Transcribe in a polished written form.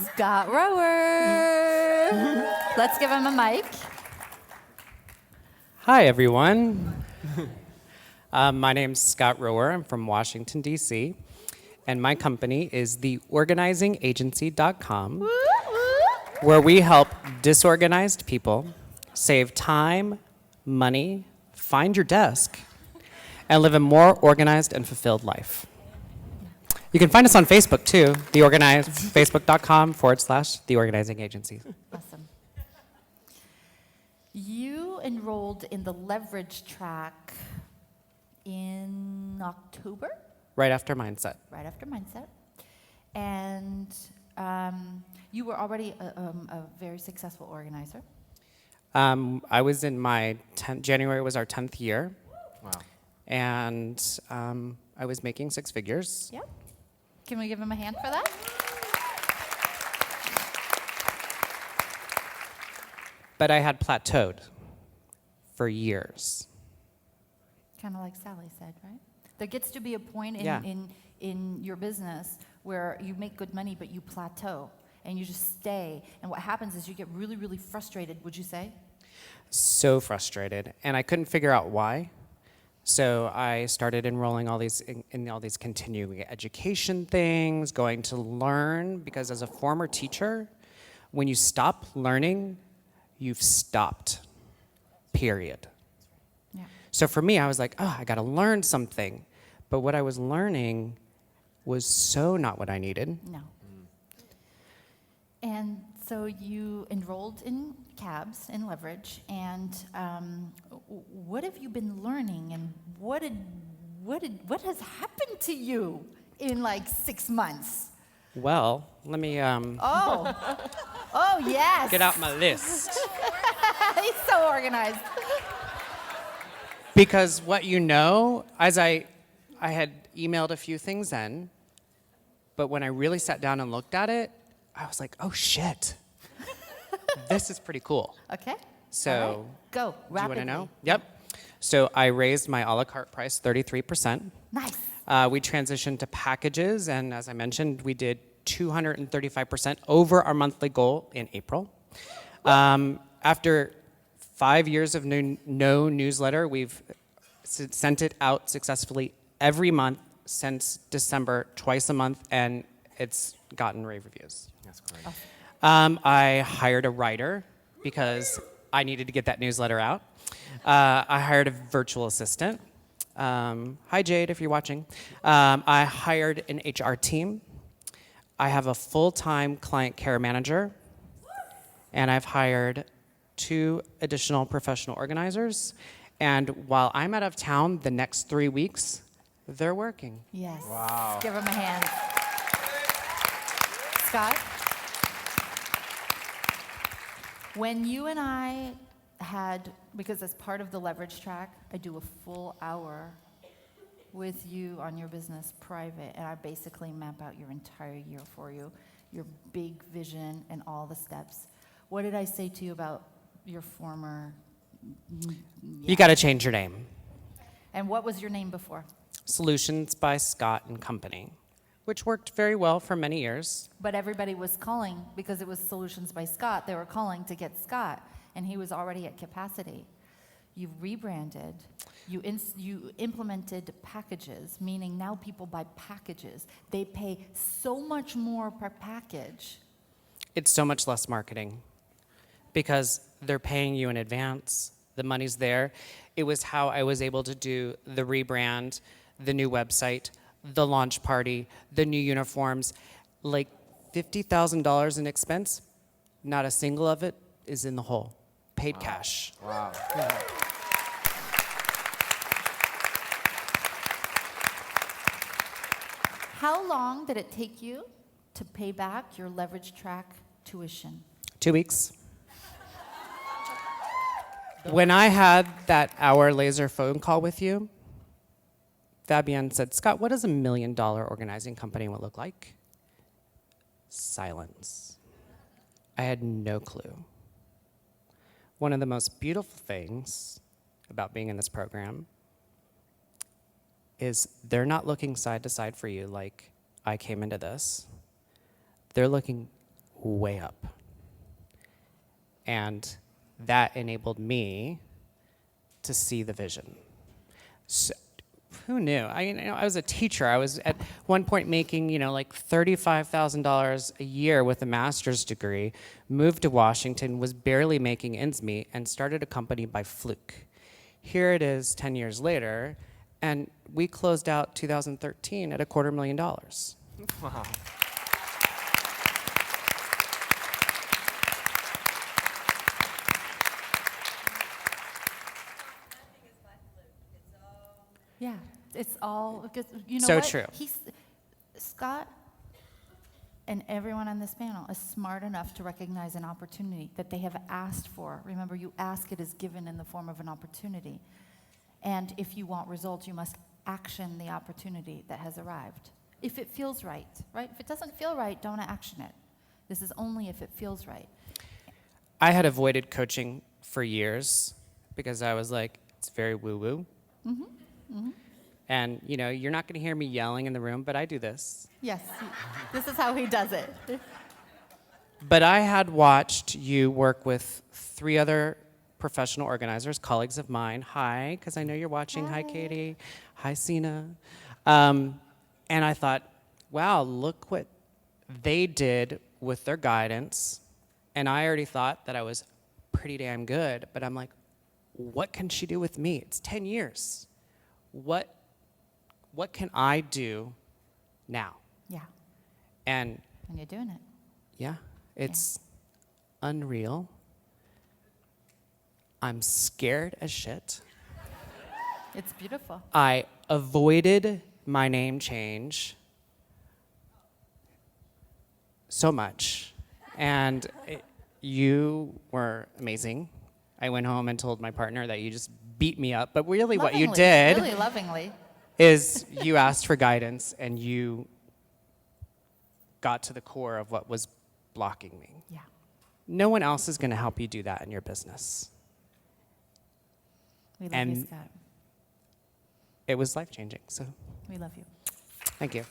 Scott Rower. Let's give him a mic. Hi, everyone. My name's Scott Rower. I'm from Washington, D.C., and my company is theorganizingagency.com, where we help disorganized people save time, money, find your desk, and live a more organized and fulfilled life. You can find us on Facebook, too, facebook.com/theorganizingagency. Awesome. You enrolled in the leverage track in October? Right after Mindset. Right after Mindset. And you were already a very successful organizer. I was in my January was our 10th year. Wow. And I was making six figures. Yep. Can we give him a hand for that? But I had plateaued for years. Kind of like Sally said, right? There gets to be a point Yeah. in your business where you make good money, but you plateau and you just stay. And what happens is you get really, really frustrated, would you say? So frustrated. And I couldn't figure out why. So I started enrolling in all these continuing education things, going to learn, because as a former teacher, when you stop learning, you've stopped, period. Yeah. So for me, I was like, oh, I got to learn something. But what I was learning was so not what I needed. No. And so you enrolled in cabs in leverage, and what have you been learning, and what has happened to you in like 6 months? Well, let me Oh yes. get out my list. He's so organized. Because what you know, as I had emailed a few things in, but when I really sat down and looked at it, I was like, oh shit, this is pretty cool. Okay. So, all right. Go do you rapidly. want to know? Yep. So I raised my a la carte price 33%. Nice. We transitioned to packages, and as I mentioned, we did 235% over our monthly goal in April. After 5 years of no newsletter, we've sent it out successfully every month since December, twice a month, and it's gotten rave reviews. That's great. I hired a writer because I needed to get that newsletter out. I hired a virtual assistant. Hi, Jade, if you're watching. I hired an HR team. I have a full-time client care manager. And I've hired 2 additional professional organizers. And while I'm out of town the next 3 weeks, they're working. Yes. Wow. Give him a hand. Scott? When you and I had, because as part of the leverage track, I do a full hour with you on your business private, and I basically map out your entire year for you, your big vision and all the steps. What did I say to you about your former? You got to change your name. And what was your name before? Solutions by Scott and Company, which worked very well for many years. But everybody was calling, because it was Solutions by Scott, they were calling to get Scott, and he was already at capacity. You rebranded, you implemented packages, meaning now people buy packages. They pay so much more per package. It's so much less marketing because they're paying you in advance. The money's there. It was how I was able to do the rebrand, the new website, the launch party, the new uniforms. Like $50,000 in expense, not a single of it is in the hole. Paid cash. Wow. How long did it take you to pay back your leverage track tuition? 2 weeks. When I had that hour laser phone call with you, Fabienne said, Scott, what does $1 million organizing company look like? Silence. I had no clue. One of the most beautiful things about being in this program is they're not looking side to side for you like I came into this. They're looking way up. And that enabled me to see the vision. So, who knew? I was a teacher. I was at one point making, like $35,000 a year with a master's degree, moved to Washington, was barely making ends meet, and started a company by fluke. Here it is 10 years later, and we closed out 2013 at $250,000. Wow. Yeah, it's all, because you know So what? true. Scott and everyone on this panel is smart enough to recognize an opportunity that they have asked for. Remember, you ask, it is given in the form of an opportunity. And if you want results, you must action the opportunity that has arrived. If it feels right, right? If it doesn't feel right, don't action it. This is only if it feels right. I had avoided coaching for years because I was like, it's very woo-woo. And, you're not going to hear me yelling in the room, but I do this. Yes, this is how he does it. But I had watched you work with 3 other professional organizers, colleagues of mine. Hi, because I know you're watching. Hi, Katie. Hi, Sina. And I thought, wow, look what they did with their guidance. And I already thought that I was pretty damn good. But I'm like, what can she do with me? It's 10 years. What can I do now? Yeah, And and you're doing it. yeah, it's unreal. I'm scared as shit. It's beautiful. I avoided my name change so much. And you were amazing. I went home and told my partner that you just beat me up. But really what you Lovingly, did really lovingly. is you asked for guidance and you got to the core of what was blocking me. Yeah, No one else is going to help you do that in your business. we love you, And- Scott. It was life-changing, so We love you. thank you.